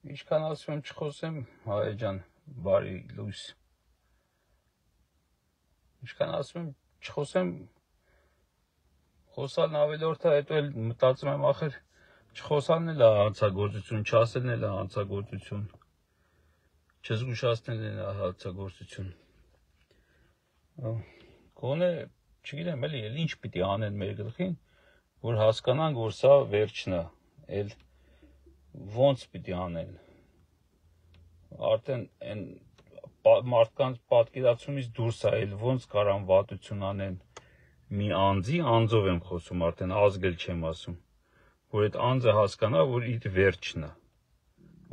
Ինչքան ասում եմ չխոսեմ, հայ ջան, բարի լույս։ Ինչքան ասում եմ չխոսեմ, խոսալն ավելորդ է, հետո էլ մտածում եմ ախր չխոսալն էլ է հանցագործություն, չասելն էլ է հանցագործություն, չզգուշացնելն էլ է հանցագործություն։ Գոնե, չգիտեմ, էլի ինչ պիտի անեն մեր գլխին, որ հասկանանք, որ սա վերջն է, էլ ոնց պիտի անեն։ Արդեն այն մարդկանց պատկերացումից դուրս է, էլ ոնց կարան վատություն անեն մի անձի, անձով եմ խոսում, արդեն ազգել չեմ ասում, որ այդ անձը հասկանա, որ իր վերջն է,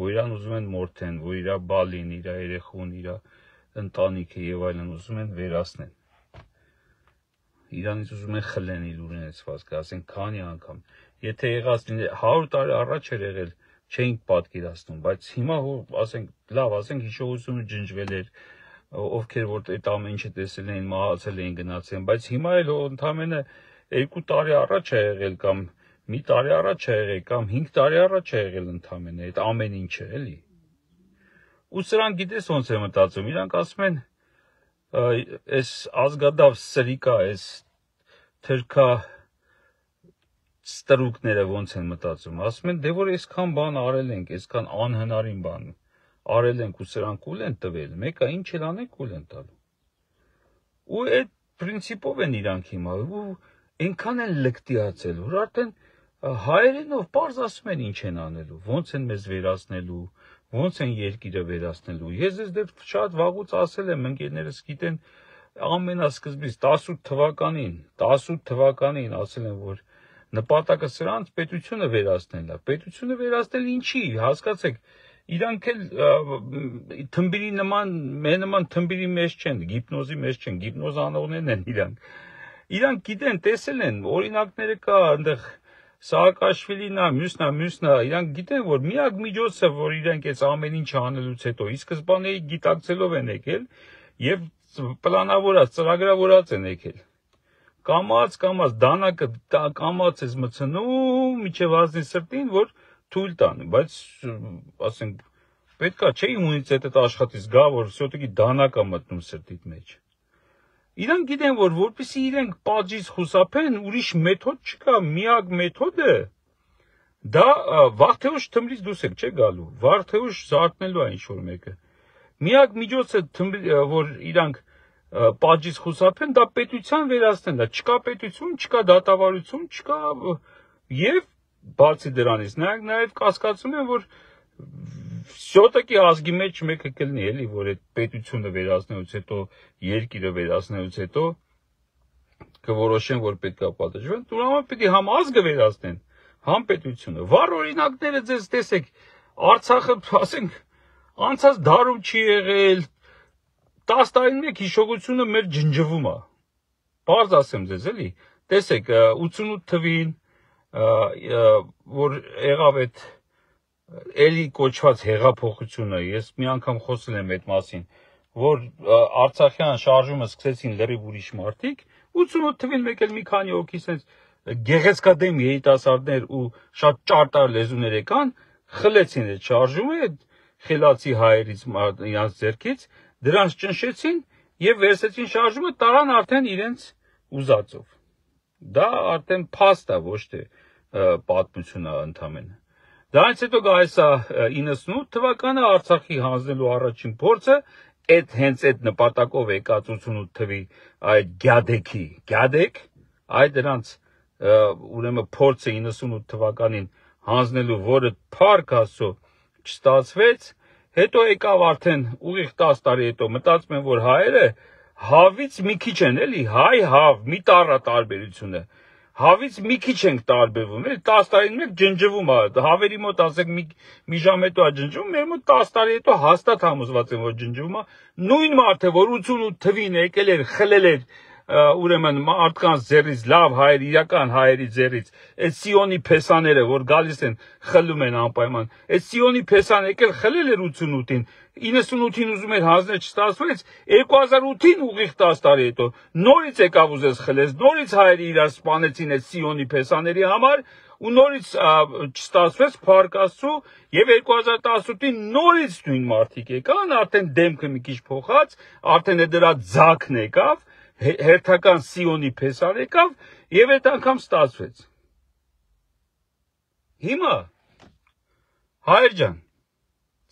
որ իրան ուզում են մորթեն, որ իր բալին, իր երեխուն, իր ընտանիքը եւ այլն ուզում են վերացնեն։ Իրանից ուզում են խլեն իր ունեցվածքը, ասեն քանի անգամ։ Եթե եղած 100 տարի առաջ էր եղել, չէինք պատկերացնում, բայց հիմա ասենք լավ, ասենք հիշողությունը ջնջվել էր, ովքեր որ այդ ամեն ինչը տեսել էին, մահացել էին, գնացել են, բայց հիմա էլ ընդամենը 2 տարի առաջ է եղել կամ մի տարի առաջ է եղել կամ 5 տարի առաջ է եղել ընդամենը այդ ամեն ինչը, էլի։ Ու սրանք գիտես ոնց է մտածում, իրանք ասում են այս ազգադավ սրիկա, այս թրքա ստրուկները ոնց են մտածում, ասում են դե որ այսքան բան արել ենք, այսքան անհնարին բան արել ենք ու սրանք ուլ են տվել, մեկը ինչ էլ անենք ուլ են տալու։ Ու այդ պրինցիպով են իրանք հիմա, ու այնքան են լկտիացել, որ արդեն հայերենով պարզ ասում են ինչ են անելու, ոնց են մեզ վերացնելու, ոնց են երկիրը վերացնելու։ Ես դեռ շատ վաղուց ասել եմ, ընկերներս գիտեն, ամենասկզբից 18 թվականին ասել եմ, որ նպատակը սրանց պետությունը վերացնելն է։ Պետությունը վերացնել ինչի, հասկացեք, իրանք էլ թմբիրի նման, մեր նման թմբիրի մեջ չեն, գիպնոզի մեջ չեն, գիպնոզ անողներն են իրանք։ Իրանք գիտեն, տեսել են, օրինակները կա, այնտեղ Սաակաշվիլին է, մյուսն է, իրանք գիտեն, որ միակ միջոցը, որ իրանք այս ամեն ինչը անելուց հետո, ի սկզբանե գիտակցելով են եկել եւ պլանավորած, ծրագրավորած են եկել։ Կամած, դանակը կամած ես մցնում, միջև ազնի սրտին, որ թույլ տան, բայց ասենք պետքա չէ իմունիտետը աշխատից գա, որ всё-таки դանակա մտնում սրտիդ մեջ։ Իրանք գիտեն, որ որպեսզի իրենք պատժից խուսափեն, ուրիշ մեթոդ չկա, միակ մեթոդը դա վաղ-թե-ուշ թմբրից դուրս եք չէ գալու, վաղ-թե-ուշ զարթնելու է ինչ-որ մեկը։ Միակ միջոցը, որ իրանք պատժից խուսափեն, դա պետության վերացնելն է, չկա պետություն, չկա դատավարություն, չկա եւ բացի դրանից, նաեւ կասկածում եմ, որ всё-таки ազգի մեջ մեկը կլինի, էլի, որ այդ պետությունը վերացնելուց հետո, երկիրը վերացնելուց հետո կորոշեն, որ պետքա պատժվեն, ուրեմն պիտի համ ազգը վերացնեն, համ պետությունը։ Վառ օրինակները ձեզ տեսեք, Արցախը, ասենք, անցած դարում չի եղել, 10 տարին մեկ հիշողությունը մեր ջնջվում է։ Պարզ ասեմ ձեզ, էլի, տեսեք, 88 թվին, որ եղավ այդ էլի կոչված հեղափոխությունը, ես մի անգամ խոսել եմ այդ մասին, որ Արցախյան շարժումը սկսեցին լրիվ ուրիշ մարդիկ, 88 թվին մեկ էլ մի քանի հոգի sense գեղեցկադեմ երիտասարդներ ու շատ ճարտար լեզուներ եկան, խլեցին այդ շարժումը, խելացի հայերից իրանց ձեռքից, դրանց ճնշեցին եւ վերցեցին շարժումը, տարան արդեն իրենց ուզածով։ Դա արդեն փաստ է, ոչ թե պատմություն է ընդամենը։ Դրանից հետո գայս է 98 թվականը Արցախի հանձնելու առաջին փորձը, հենց այդ նպատակով եկած 88 թվի այդ գյադեկ, այդ դրանց ուրեմն փորձը 98 թվականին հանձնելու, որը փառք Աստծո չստացվեց, հետո եկավ արդեն ուղիղ 10 տարի հետո, մտածում են, որ հայերը հավից մի քիչ են, էլի, հայ-հավ, մի տառա տարբերությունը։ Հավից մի քիչ ենք տարբերվում, 10 տարին մեկ ջնջվում է, հավերի մոտ ասեք մի ժամ հետո է ջնջվում, մեր մոտ 10 տարի հետո հաստատ համոզված են, որ ջնջվում է, նույն մարդը, որ 88 թվին եկել էր, խլել էր, ուրեմն մարդկանց ձեռից, լավ հայեր, իրական հայերի ձեռից, այդ Սիոնի փեսաները, որ գալիս են, խլում են անպայման, այդ Սիոնի փեսան եկել խլել էր 88-ին, 98-ին ուզում էր հանձնել չստացվեց, 2008-ին ուղիղ 10 տարի հետո նորից եկավ ուզես խլես, նորից հայերը իրար սպանեցին այդ Սիոնի փեսաների համար, ու նորից չստացվեց Փառք Աստծո եւ 2018-ին նորից նույն մարդիկ եկան, արդեն դեմքը մի քիչ փոխած, արդեն դրա ձակն եկավ, հերթական Սիոնի փեսան եկավ եւ այդ անգամ ստացվեց։ Հիմա հայր ջան,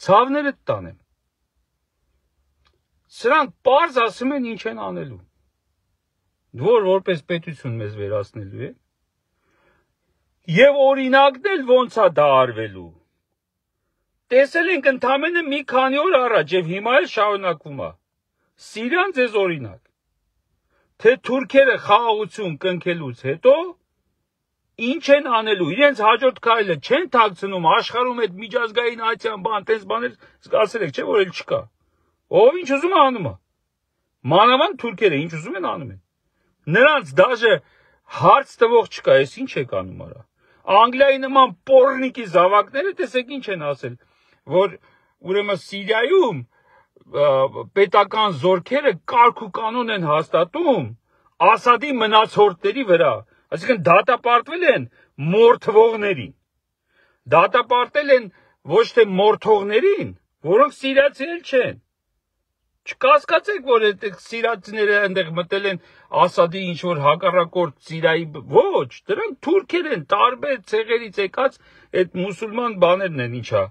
ցավներդ տանեմ։ Սրանք պարզ ասում են ինչ են անելու։ Որպես պետություն մեզ վերացնելու է։ Եվ օրինակն էլ ոնց է դա արվելու։ Տեսել ենք ընդամենը մի քանի օր առաջ եւ հիմա էլ շարունակվում է։ Սիրիան ձեզ օրինակ։ Թե թուրքերը խաղաղություն կնքելուց հետո ինչ են անելու։ Իրենց հաջորդ քայլը չեն թաքցնում աշխարհում այդ միջազգային այցյան բան, տես բաներ զգացել եք, չէ՞ որ էլ չկա։ Ով ինչ ուզում է անում է։ Մանավանդ թուրքերը ինչ ուզում են անում են։ Նրանց դաժե հարց տվող չկա, էս ինչ եք անում արա։ Անգլիայի նման պորնիկի զավակները տեսեք ինչ են ասել, որ ուրեմն Սիրիայում պետական զորքերը կարգ ու կանոն են հաստատում Ասադի մնացորդների վրա, այսինքն դատապարտվել են մորթվողներին։ Դատապարտել են ոչ թե մորթողներին, որոնք սիրիացիներ չեն։ Չկասկածեք, որ այդ սիրիացիները այնտեղ մտել են Ասադի ինչ որ հակառակորդ Սիրիայի, ոչ, դրանք թուրքեր են, տարբեր ցեղերից եկած այդ մուսուլման բաներն են, ինչա,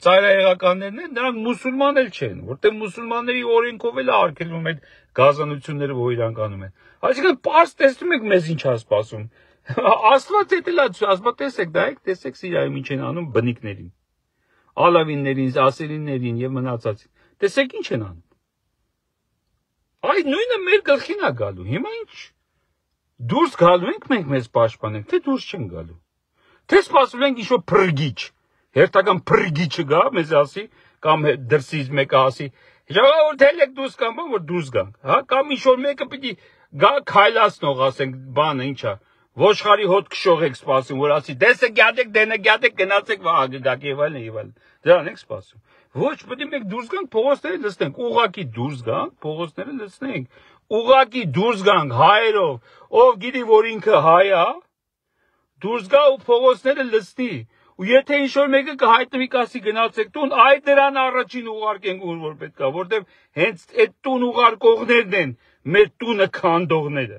ծայրահեղականներն են, նրանք մուսուլման էլ չեն, որտեղ մուսուլմանների օրենքով էլ արգելվում այդ գազանությունները, որ իրանք անում են։ Այսինքն պարզ տեսնում եք մեզ ինչ է սպասում։ Աստված էդ էլ ասում, տեսեք, դա եք, տեսեք Սիրիայում ինչ են անում բնիկներին, ալավիններին, ասերիներին եւ մնացածին։ Տեսեք ինչ են անում։ Այդ նույնը մեր գլխին է գալու։ Հիմա ինչ։ Դուրս գալու ենք մենք մեզ պաշտպանենք, թե դուրս չեն գալու։ Թե սպասում ենք ինչ-որ փրկիչ, հերթական փրկիչը գա, մեզ ասի, կամ դրսից մեկը ասի, ժողովուրդ ելեք դուրս կամ որ դուրս գանք, հա, կամ ինչ-որ մեկը պիտի գա քայլացնող, ասենք, բանը ինչա, ոչխարի հոտ քշողեք սպասում, որ ասի, դեսը գյադեք, դենը գյադեք, գնացեք վաղ գաք եւ այլն եւ այլն։ Դրան եք սպասում։ Ոչ, պետք է մենք դուրս գանք, փողոցները լցնենք, ուղակի դուրս գանք, փողոցները լցնենք, ուղակի դուրս գանք հայերով, ով գիտի որ ինքը հայ է, դուրս գա ու փողոցները լցնի։ Ու եթե ինչ-որ մեկը կհայտնվի կասի գնացեք տուն, այ դրան առաջին ուղարկենք ուր որ պետք է, որտեվ հենց այդ տուն ուղարկողներն են մեր տունը քանդողները։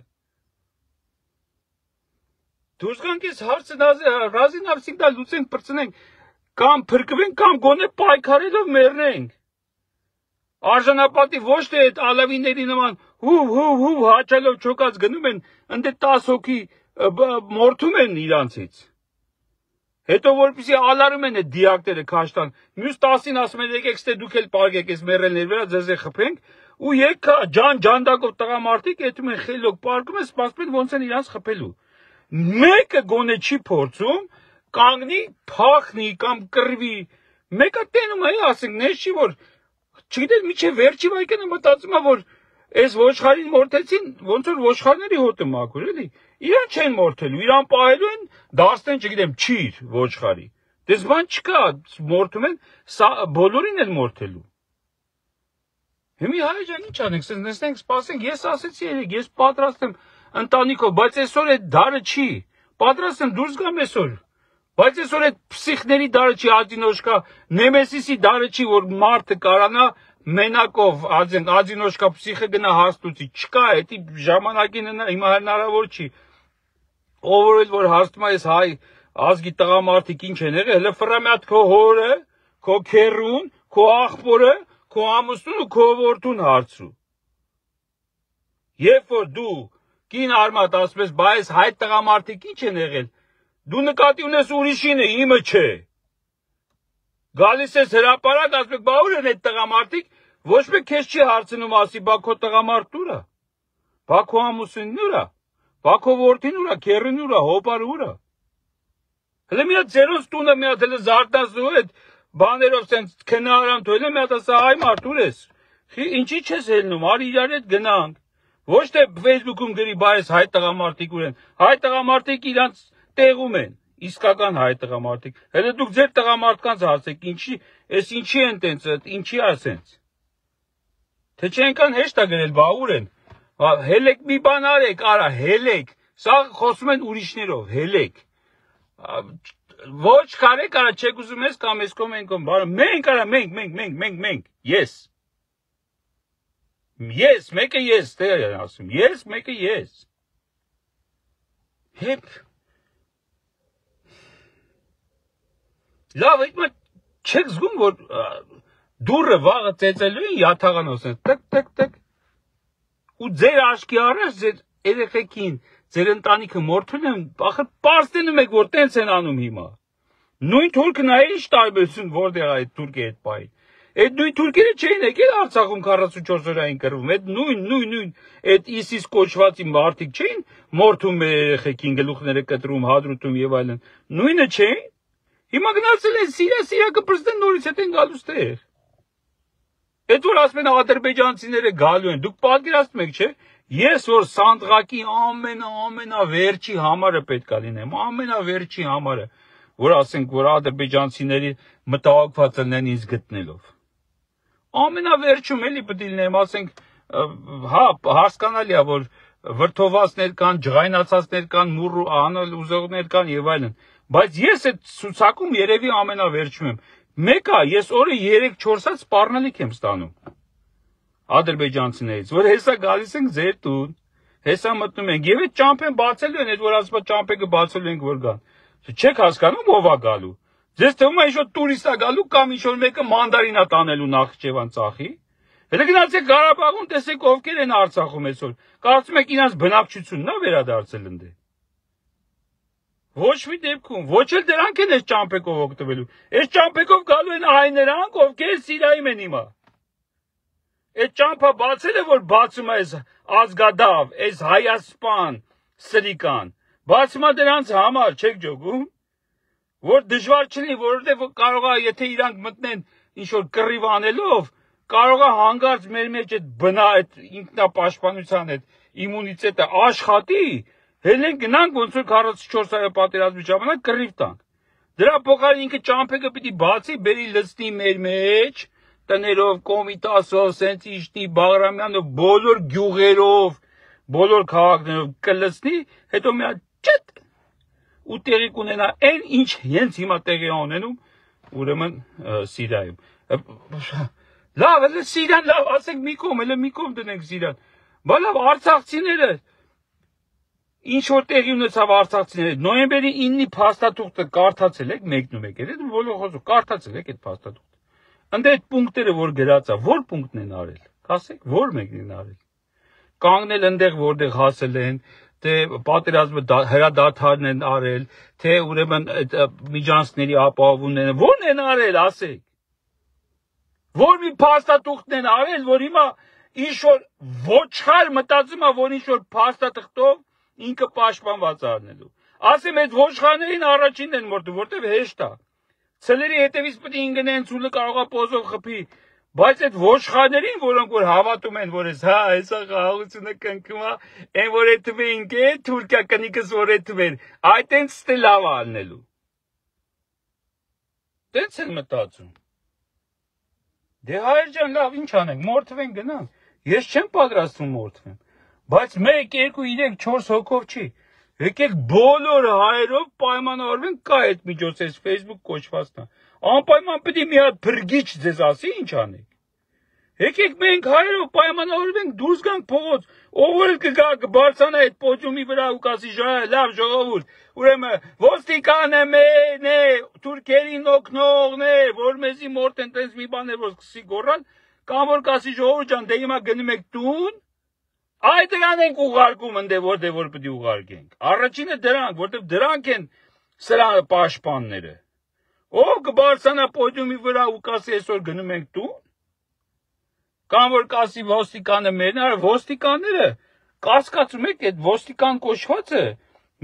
Դուրս գանք այս հարցը ռազին ավսիկդա լուծենք, պրծնենք, կամ փրկվենք, կամ գոնե պայքարելով մեռնենք։ Արժանապատի ոչ թե այդ ալավիների նման հու հաչելով չոկած գնում են, ընդ 10 հոգի մորթում են իրանցից։ Հետո որպեսի ալարում են այդ դիակները քաշտան, մյուս 10-ին ասում են եկեք ստե դուք էլ պարգեք այս մեռելների վրա ձեզ խփենք, ու եկա ջանդակով տղամարդիկ այդում են խելոք պարկում են, սպասում են ոնց են իրանց խփելու։ Մեկը գոնե չի փորձում կանգնի, փախնի կամ կռվի։ Մեկը տենում է, ասենք, նես չի որ չգիտես միջև վերջի վայրկյանը մտածում է որ այս ոչխարին մորթեցին, ոնց որ ոչխարների հոտը մաքուր էլի։ Իրան չեն մորթելու, իրան պահելու են, դարձնեն, չգիտեմ, չիր ոչխարի։ Դες բան չկա, մորթում են, բոլորին են մորթելու։ Հիմի հայ ջան, ինչ անենք, նստենք, սպասենք, ես ասեցի երեք, ես պատրաստ եմ ընտանիքով, բայց այսօր այդ դարը չի։ Պատրաստ եմ դուրս գամ այսօր։ Բայց այսօր այդ փսիխների դարը չի, ադինոշկա, նեմեսիսի դարը չի, որ մարդը կարանա մենակով, ասենք, ադինոշկա փսիխը գնա հաստուցի, չկա, էդի ժամանակին հիմա հնարավոր չի։ Ով որ հարցնում է այս հայ ազգի տղամարդիկ ինչ են եղել, հələ ֆրամյատ քո հորը, քո քերուն, քո աղբորը, քո ամուսնուն ու քո որդուն հարցրու։ Երբ որ դու կին արմատ ասում ես, բայց հայ տղամարդիկ ինչ են եղել, դու նկատի ունես ուրիշինը, իմը չէ։ Գալիս ես հրապարակ, ասում եք, բա ուր են այդ տղամարդիկ, ոչ մեկ քեզ չի հարցնում, ասի, բա քո տղամարդն ուր է, բա քո ամուսինն ուր է, բա քո որդին ուր է, քերին ուր է, հոպարը ուր է։ Հələ մի հատ ձերոնց տունը մի հատ հələ զարդացնու այդ բաներով սենց քնարան թողել, մի հատ ասա, այ մարդ ուր ես։ Ինչի չես ելնում, արի իրար հետ գնանք։ Ոչ թե Facebook-ում գրի, բայց հայ տղամարդիկ ուր են։ Հայ տղամարդիկ իրանց տեղում են, իսկական հայ տղամարդիկ։ Հələ դուք ձեր տղամարդկանց հարցեք, ինչի են տենց, ինչի ասենց։ Թե չենքան հեշտ է գրել, բա ուր են։ Հելեք մի բան արեք, արա, հելեք։ Սա խոսում են ուրիշներով, հելեք։ Ոչ քարե կարա չեք ուզում ես կամ ես կողմ են կողմ, բարը մենք արա մենք, yes, մեկը ես, դեր են ասում, ես, մեկը ես, հեպ, լավ, այդ մա չեք զգում, որ դուրը վաղը ծեծելու են յաթաղանոս են, տկ, ու ձեր աշկի առաջ ձեր երեխեքին, ձեր ընտանիքը մորթուն են, ախր պարստենում եք, որ տենց են անում հիմա, նույն թուրքը նա ինչ տարբերություն որտեղ այդ թուրքի հետ պային, այդ նույն թուրքերը չէին եկել Արցախում 44 օրային կռվում, այդ նույն, այդ ISIS կոչվածի մարդիկ չէին մորթում մեր երեխեքին, գլուխները կտրում, հադրուտում եւ այլն, նույնը չէին, հիմա գնացել են սիրա կպրստեն նորից հետ են գալուց տեղ, այդ որ ասում են ադրբեջանցիները գալու են, դուք պատկերացնում եք, չէ, ես որ սանդղակի ամենավերջի համարը պետք է լինեմ, ամենավերջի համարը, որ ասենք, որ ադրբեջանցիների մտահոգված լինեն ինձ գտնելով, ամենավերջում էլի պետք է լինեմ, ասենք, հա, հասկանալի է, որ վրդովացներ կան, ջղայնացածներ կան, մուրու անալ ուզողներ կան եւ այլն, բայց ես այդ ցուցակում երևի ամենավերջում եմ, մեկը ես օրը 3-4 հատ սպառնալիք եմ ստանում ադրբեջանցիներից, որ հեսա գալիս ենք ձեր տուն, հեսա մտնում ենք, եւ այդ ճամփեն բացելու են, այդ որ ասում են ճամփեկը բացելու ենք որ գան, չեք հասկանում ով է գալու, ձեզ թվում է ինչ-որ տուրիստ է գալու կամ ինչ-որ մեկը մանդարին է տանելու Նախիջևան ծախի, հետո գնացեք Ղարաբաղում տեսեք ովքեր են Արցախում այսօր, կարծում եք իրանց բնակչությունն է վերադարձել ընդ Ոչ մի դեպքում, ոչ էլ դրանք են այս ճամփեկով օգտվելու, այս ճամփեկով գալու են այն նրանք, ովքեր Սիրիայում են հիմա, այդ ճամփը բացել է, որ բացում է այս ազգադավ, այս հայասպան, սրիկան, բացում է դրանց համար, չեք ջոգում, որ դժվար չլինի, որովհետև կարող է, եթե իրանք մտնեն ինչ-որ կռիվ անելով, կարող է հանգարց մեր մեջ այդ ինքնապաշտպանության այդ իմունիտետը աշխատի, հելեն գնանք ոնց որ 44-րդ պատերազմի ժամանակ կռիվ տանք։ Դրա փոխարեն ինքը ճամփեկը պիտի բացի, բերի լցնի մեր մեջ, տներով, Կոմիտասով, սենց իշտի, Բաղրամյանով, բոլոր գյուղերով, բոլոր քաղաքներով կլցնի, հետո մի հատ ճտ ու տեղի կունենա այն ինչ հենց հիմա տեղի ունենում, ուրեմն Սիրիայում։ Լավ, elə Սիրիան, լավ, ասենք մի կողմ դնենք Սիրիան։ Բա լավ, արցախցիները ինչ որ տեղի ունեցավ արցախցիները, նոյեմբերի 9-ի փաստաթուղթը կարդացել եք, մեկնում եք, այդ բոլոր խոսում կարդացել եք այդ փաստաթուղթը։ Ընդ այդ պունկտերը որ գրած է, որ պունկտն են արել։ Ասեք, որ մեկն են արել։ Կանգնել այնտեղ, որտեղ հասել են, թե պատերազմը հրադադարն են արել, թե ուրեմն այդ միջանցքների ապահովումն են, ո՞րն են արել, ասեք։ Որ մի փաստաթուղթն են արել, որ հիմա ինչ որ ոչխար մտածում է, որ ինչ որ փաստաթղթով ինքը պաշտպանված առնելու։ Ասեմ այդ ոչխարներին առաջինն են մորթում, որտեվ հեշտ է։ Ցելերի հետևից պետք է ինգնեն ցուլը կարող է պոզով խփի, բայց այդ ոչխարներին, որոնք որ հավատում են, որ հա, հեսա խաղաղությունը կնքում է, այն որ այդ թվենք է, Թուրքիա կնիկս որ այդ թվեր, այդ են ստելավ առնելու։ Տենց են մտածում։ Դե հայր ջան, լավ, ինչ անենք, մորթվենք գնանք։ Ես չեմ պատրաստվում մորթվեմ, բայց 1, 2, 3, 4 հոգով չի։ Եկեք բոլոր հայերով պայմանավորվենք, կա այդ միջոցից Facebook կոչվածն է։ Անպայման պետք է մի հատ փրկիչ ձեզ ասի ինչ անեք։ Եկեք մենք հայերով պայմանավորվենք, դուրս գանք փողոց, ով որ կգա կբարձրանա այդ պոդիումի վրա ու կասի լավ ժողովուրդ, ուրեմն ոստիկանը մեն է, թուրքերին օգնողն է, որ մեզի մորթ են տես մի բաներ որ սկսի գոռալ, կամ որ կասի ժողովուրդ ջան, դե հիմա գնում եք տուն, այդ դրան ենք ուղարկում ընդ որտեղ որ պետք է ուղարկենք։ Առաջինը դրանք, որտեղ դրանք են սրա պաշտպանները։ Ով կբարձրանա պոդիումի վրա ու կասի այսօր գնում ենք տուն, կամ որ կասի ոստիկանը մերն է, ոստիկանները կասկածում եք այդ ոստիկան կոչվածը,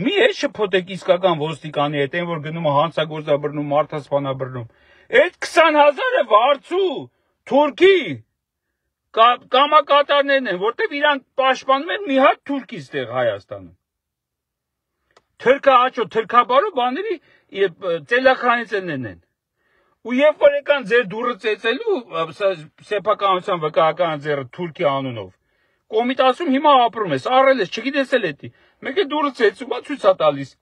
մի է շփոթեք իսկական ոստիկանի հետ, այն որ գնում է հանցագործաբռնում, մարդասպանաբռնում։ Այդ 20,000-ը վարձու թուրքի կամակատարներն են, որտեվ իրանք պաշտպանում են մի հատ թուրքից տեղ Հայաստանում։ Թրքա թրքաբարո բաների ծելախրանիցներն են։ Ու երբ որ եկան ձեր դուրը ծեծելու սեփականության վկայական ձեռը Թուրքիա անունով, Կոմիտասում հիմա ապրում ես, առել ես, չգիտես էլ էդի։ Մեկ է դուրը ծեծում, ցույց է տալիս։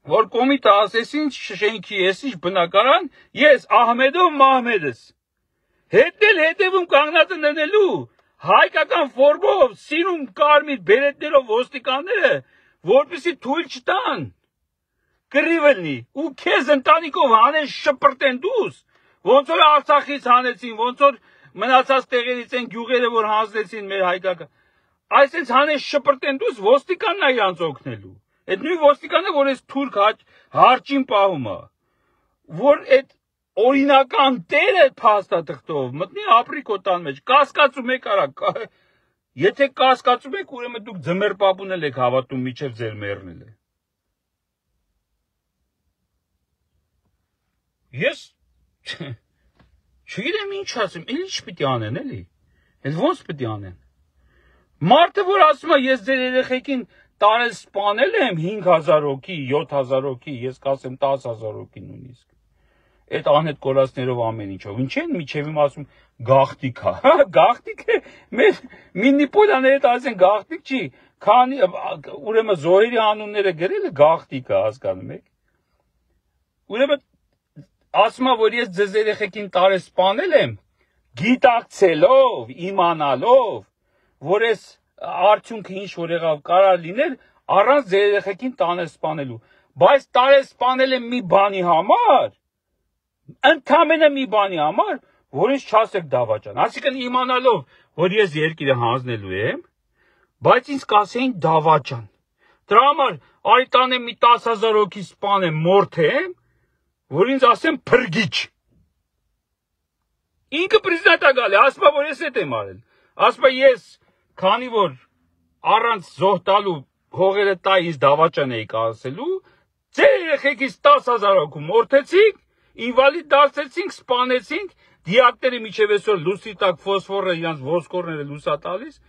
որ կոմիտը ասեցին շենքի էսիչ բնակարան, ես Ահմեդով Մահմեդս։ Հետևում կանգնած ընդնելու հայկական ֆորմով սիրուն կարմիր բերետներով ոստիկանները, որպեսզի թույլ չտան կռիվելնի ու քեզ ընտանիքով հանեն շպրտեն դուս, ոնց որ Արցախից հանեցին, ոնց որ մնացած տեղերից են գյուղերը որ հանձնեցին մեր հայկական։ Այսպես հանեն շպրտեն դուս ոստիկանն է իրանց օգնելու։ Այդ նույն ոստիկանը, որ այս թուրք հարճին պահում է, որ այդ օրինական տերը փաստաթղթով մտնի ապրիկոտան մեջ, կասկածում եք արա, եթե կասկածում եք, ուրեմն դուք ձմեր պապունել եք հավատում միջև ձեր մեռնել է։ Ես չգիտեմ ինչ ասեմ, էլ ինչ պիտի անեն էլի, էլ ոնց պիտի անեն։ Մարդը, որ ասում է, ես ձեր երեխեքին տարել սպանել եմ 5000 հոգի, 7000 հոգի, ես կասեմ 10000 հոգի նույնիսկ։ Այդ անհետ կորածներով ամեն ինչով։ Ինչ են միջև իմ ասում գաղտիկ է։ Հա, գաղտիկ է։ Մեր մինիպոլյաները ասեն գաղտիկ չի, քանի ուրեմն զոհերի անունները գրելը գաղտիկ է, հասկանում եք։ Ուրեմն ասում է, որ ես ձեզ երեխեքին տարել սպանել եմ, գիտակցելով, իմանալով, որ այս արդյունքը ինչ որ եղավ կարա լինել առանց ձեր երեխեքին տանել սպանելու, բայց տարել սպանել եմ մի բանի համար, ընդամենը մի բանի համար, որ ինձ չասեք դավաճան, այսինքն իմանալով, որ ես երկիրը հանձնելու եմ, բայց ինձ կասեին դավաճան, դրա համար արի տանեմ մի 10000 հոգի սպանեմ, մորթեմ, որ ինձ ասեմ փրկիչ, ինքը պրեզիդենտ է գալի, ասում է, որ ես էդ եմ արել, ասում է ես քանի որ առանց զոհ տալու հողերը տա ինձ դավաճան էի ասելու, ձեր երեխեքից 10000 հոգու մորթեցինք, ինվալիդ դարձեցինք, սպանեցինք, դիակները միջև այսօր լուսի տակ ֆոսֆորը իրանց ոսկորները լուսա տալիս,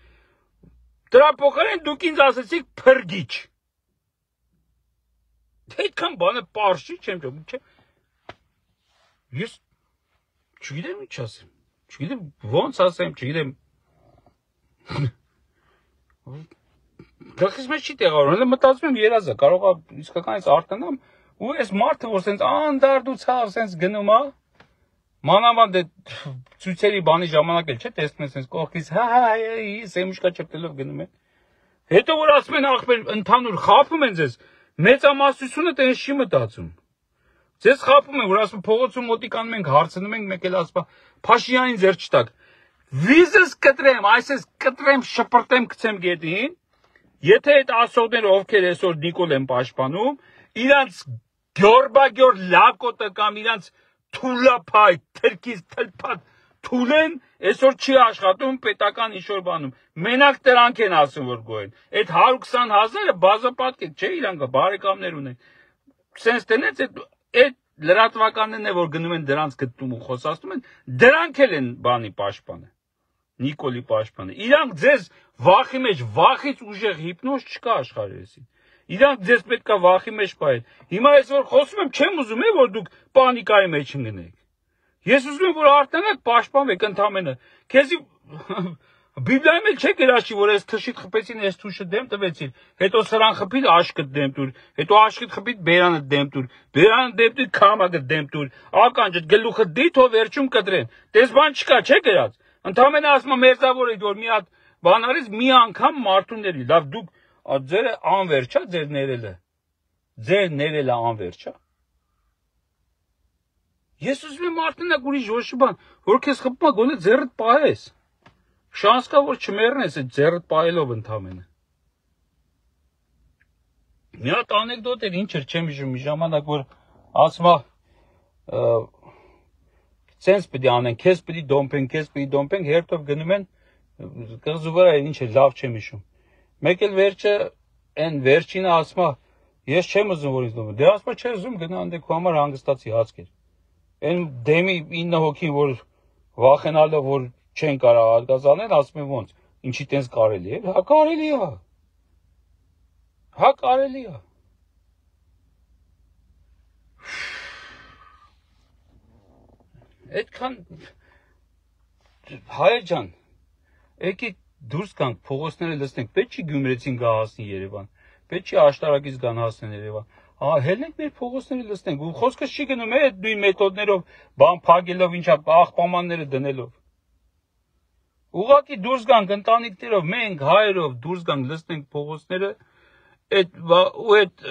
դրա փոխարեն դուք ինձ ասեցիք փրկիչ։ Այդքան բանը պարզ չի, չեմ ճոգում, ես չգիտեմ ինչ ասեմ, չգիտեմ ոնց ասեմ, չգիտեմ գլխիս մեջ չի տեղավորում, հենց մտածում եմ երազը, կարող է իսկականից արտանամ ու այս մարդը որ սենց անդարդ ու ցավ սենց գնում է, մանավանդ ցույցերի բանի ժամանակ էլ չէ, տեսնում են սենց կողքից սեմուշկա չպտելով գնում են։ Հետո որ ասում են ախպեր ընդհանուր խափում են ձեզ, մեծամասնությունը տենց չի մտածում։ Ձեզ խափում են, որ ասում փողոցում մոտիկանում ենք, հարցնում ենք, մեկ էլ ասում Փաշինյանին ձեր չտակ։ Վիզս կտրեմ, այսպես կտրեմ, շպրտեմ, գցեմ գետին, եթե այդ ասողները ովքեր այսօր Նիկոլ են պաշտպանում, իրանց գյորբագյոր լակոտը կամ իրանց թուլափայ, թրքից թլփատ թուլեն, այսօր չի աշխատում պետական ինչ-որ բանում, մենակ դրանք են ասում, որ գոյեն, այդ 120,000-ը բազապատկեք, չէ, իրանք բարեկամներ ունեն, սենց տնեց այդ լրատվականներն է, որ գնում են դրանց գտնում ու խոսացնում են, դրանք էլ են բանի պաշտպանը, Նիկոլի պաշտպանը, իրանք ձեզ վախի մեջ, վախից ուժեղ հիպնոզ չկա աշխարհերեսին, իրանք ձեզ պետք է վախի մեջ պահեն, հիմա ես որ խոսում եմ, չեմ ուզում է, որ դուք պանիկայի մեջ ընկնեք, ես ուզում եմ, որ արտանաք պաշտպանվեք ընդամենը, քեզի Բիբլիայում էլ չէ գրաշի, որ այս թշիտ խփեցին, այս թուշը դեմ տվեցին, հետո սրան խփիր աշկդ դեմ տուր, հետո աշկդ խփիր բերանը դեմ տուր, բերանը դեմ տուր քամակը դեմ տուր, ականջը գլուխը դիթ ով վերջում կտրեն, դες բան չկա, չէ գրած, ընդամենը ասում եմ մերձավոր եք, որ մի հատ բան արից մի անգամ մարդուների, լավ դուք ձերը անվերջ է, ձեր ներելը անվերջ է, ես ուզում եմ արդենակ ուրիշ ոչ բան, որ քեզ խփում է գոնե ձեռդ պահես, շանս կա, որ չմեռնես այդ ձեռդ պահելով ընդամենը։ Մի հատ անեկդոտ էր, ինչ էր, չեմ հիշում, մի ժամանակ, որ ասում է, սենց պիտի անեն, քեզ պիտի դոմպենք, հերթով գնում են, կղզու վրա ինչ է, լավ չեմ հիշում։ Մեկ էլ վերջը, այն վերջինը ասում է, ես չեմ ուզում, որ ինձ դոմպեն, դե ասում է, չես ուզում, գնա անդե քո համար հանգստացի հացքեր։ Այն դեմի 9 հոգին, որ վախենալով, որ չեն կարող արգազանել, ասում եմ ոնց, ինչի տենց կարելի է, հա կարելի է, հա կարելի է, այդքան, հայր ջան, եկեք դուրս գանք, փողոցները լսնենք, պետք չի Գյումրեցին գա հասնի Երևան, պետք չի աշտարակից գան հասնեն Երևան, Հելնենք մեր փողոցները լցնենք, ու խոսքը չի գնում է այդ նույն մեթոդներով, բան փագելով, ինչա աղբամանները դնելով։ Ուղղակի դուրս գանք ընտանիքներով, մենք հայերով դուրս գանք լցնենք փողոցները, այդ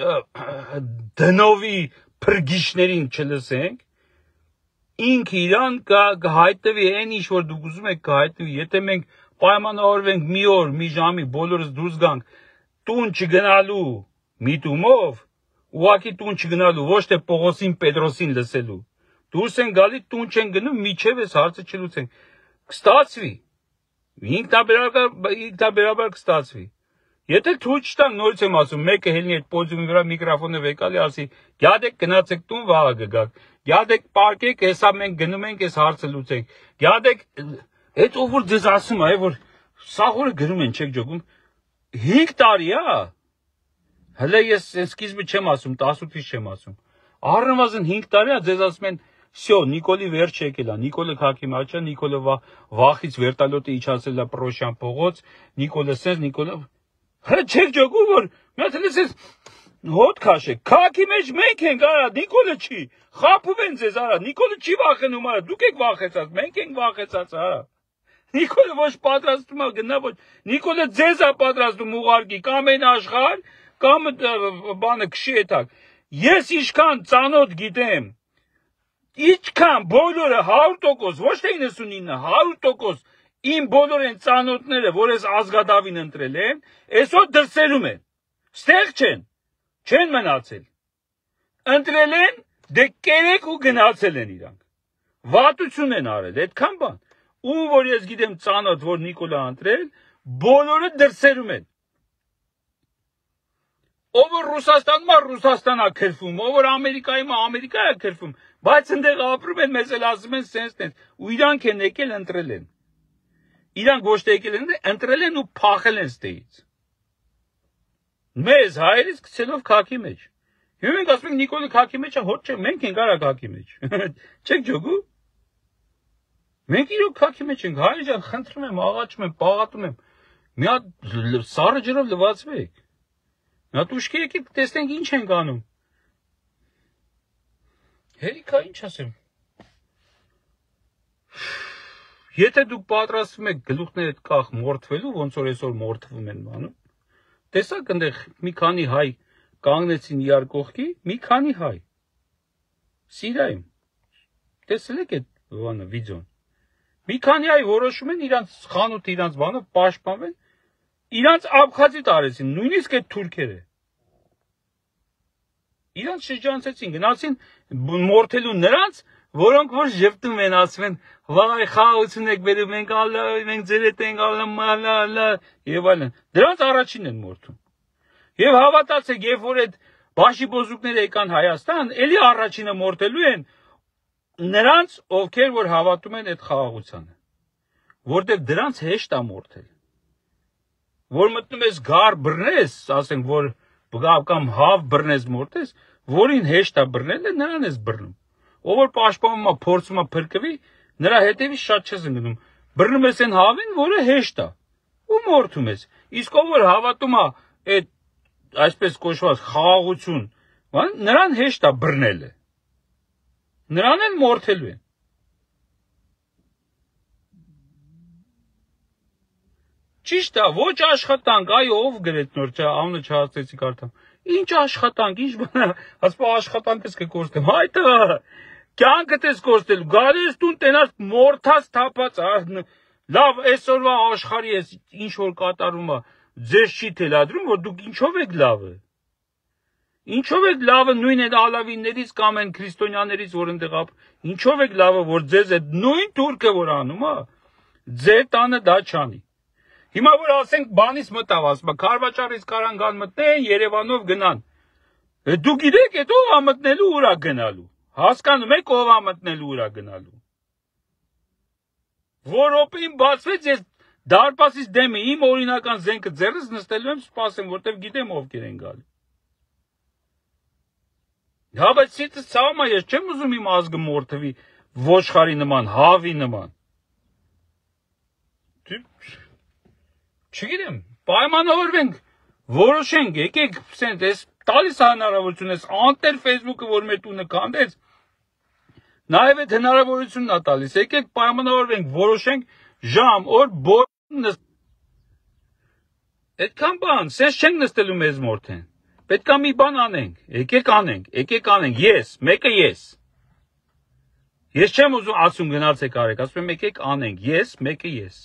դնովի փրկիչներին չլսենք, ինքը իրան կհայտնվի այն ինչ որ դուք ուզում եք կհայտնվի, եթե մենք պայմանավորվենք մի օր, մի ժամի բոլորս դուրս գանք տուն չգնալու միտումով, ուղղակի տուն չգնալու, ոչ թե Պողոսին Պետրոսին լսելու, դուրս են գալի տուն չեն գնում, միջև այս հարցը չլուծենք, կստացվի, ինքնաբերաբար կստացվի, եթե թույլ չտանք, նորից եմ ասում, մեկը հելնի այդ պոդիումի վրա միկրոֆոնը վեկալի ասի, գյադեք գնացեք տուն վաղը գգաք, գյադեք պարկեք, հեսա մենք գնում ենք այս հարցը լուծենք, գյադեք, այդ ով որ ձեզ ասում է, որ սաղորը գրում են, չեք ջոգում, 5 տարի է, հələ ես սկիզբը չեմ ասում, 18-ից չեմ ասում, առնվազն 5 տարի է, ձեզ ասում են, всё, Նիկոլի վերջ եկել է, Նիկոլը քաղաքի մեջ է, Նիկոլը վախից վերտալյոտը իջացել է Պրոշյան փողոց, Նիկոլը սենց, Նիկոլը հələ չեք ջոգում, որ մի հատ լսես հոտ քաշեք, քաղաքի մեջ մենք ենք, արա, Նիկոլը չի, խաբում են ձեզ, արա, Նիկոլը չի վախենում, արա, դուք եք վախեցած, մենք ենք վախեցած, արա, Նիկոլը ոչ պատրաստում է գնա, ոչ, Նիկոլը ձեզ է պատրաստում ուղարկի, կամ այն աշխարհ, կամ բանը քշի հետակ, ես ինչքան ծանոթ գիտեմ, ինչքան բոլորը 100%, ոչ թե 99, 100% իմ բոլոր են ծանոթները, որ ես ազգադավին ընտրել են, այսօր դրսերում են, ստեղ չեն մնացել, ընտրել են, դե կերեք ու գնացել են իրանք, վատություն են արել, այդքան բան, ում որ ես գիտեմ ծանոթ, որ Նիկոլա ընտրել, բոլորը դրսերում են, ով որ Ռուսաստանում է, Ռուսաստան է քրվում, ով որ Ամերիկայում է, Ամերիկա է քրվում, բայց ընդեղ ապրում են, մեզ էլ ասում են սենց, ու իրանք են եկել ընտրել են, իրանք ոչ թե եկել են, ընտրել են ու փախել են ստեից, մեզ հայերից գցելով քաղաքի մեջ, հիմա մենք ասում ենք Նիկոլի քաղաքի մեջ է, հոտ չէ, մենք ենք արա քաղաքի մեջ, չեք ջոգու, մենք իրոք քաղաքի մեջ ենք, հայր ջան, խնդրում եմ, աղաչում եմ, պաղատում եմ, մի հատ սառը ջրով լվացվեք, մի հատ ուշքի եկեք, տեսնենք ինչ ենք անում, հերիքա ինչ ասեմ, եթե դուք պատրաստվում եք գլուխներդ կախ մորթվելու, ոնց որ այսօր մորթվում են բանում, տեսակ ընդեղ մի քանի հայ կանգնեցին իրար կողքի, մի քանի հայ, Սիրիայում, տեսել եք այդ բանը վիդեոն, մի քանի հայ որոշում են իրանց խանութը իրանց բանով պաշտպանվել, իրանց աբխազի տարեցին, նույնիսկ այդ թուրքերը, իրանց շրջանցեցին, գնացին մորթելու նրանց, որոնք որ ժպտում են, ասում են, վայ, խաղաղություն եք բերում, մենք ձեր հետ ենք, եւ այլն, դրանց առաջին են մորթում, եւ հավատացեք, երբ որ այդ բաշիբոզուկները եկան Հայաստան, էլի առաջինը մորթելու են, նրանց, ովքեր որ հավատում են այդ խաղաղությանը, որտեղ դրանց հեշտ է մորթել, որ մտնում ես գար բռնես, ասենք, որ կամ հավ բռնես մորթես, որին հեշտ է բռնել, նրան ես բռնում, ով որ պաշտպանում է, փորձում է փրկվի, նրա հետևից շատ չես ընկնում, բռնում ես այն հավին, որը հեշտ է, ու մորթում ես, իսկ ով որ հավատում է այդ այսպես կոչված խաղաղություն, նրան հեշտ է բռնելը, նրան էլ մորթելու են, ճիշտ է, ոչ աշխատանք, այ ով գրեց նոր, անունը չհասցրեցի կարդամ, ինչ աշխատանք, ինչ բան է, ասպա աշխատանքս կկործնեմ, հայտը, կյանքդ ես կործնել, գալի ես տուն տենաս մորթած թափած, լավ, այսօրվա աշխարհի ես ինչ որ կատարում է, ձեզ չի թելադրում, որ դուք ինչով եք լավը, ինչով եք լավը նույն այդ ալավիներից կամ են քրիստոնյաներից, որ ընդեղ ինչով եք լավը, որ ձեզ այդ նույն թուրքը որ անում է, ձեր տանը դա չանի, հիմա որ ասենք բանից մտավ, ասում է, Քարվաճարից կարան գան մտնեն, Երևանով գնան, դուք գիտեք, այդ ով է մտնելու, ուր է գնալու, հասկանում եք ով է մտնելու, ուր է գնալու, որ րոպեին բացվեց, ես դարպասից դեմը իմ օրինական զենքը ձեռս նստելու եմ սպասեմ, որտեվ գիտեմ ովքեր են գալի, հա, բայց սիրտս ցավում է, ես չեմ ուզում իմ ազգը մորթվի, ոչխարի նման, հավի նման, չգիտեմ, պայմանավորվենք, որոշենք, եկեք, այս տալիս է հնարավորություն ես անտեր Facebook-ը, որ մեր տունը կանդեց, նաև այդ հնարավորությունն է տալիս, եկեք պայմանավորվենք, որոշենք ժամ, օր, բոլորը այդքան բան, սենց չենք նստելու մեզ մորթեն, պետք է մի բան անենք, եկեք անենք, մեկը ես, ես չեմ ուզում ասում գնացեք արեք, ասում եմ եկեք անենք, մեկը ես,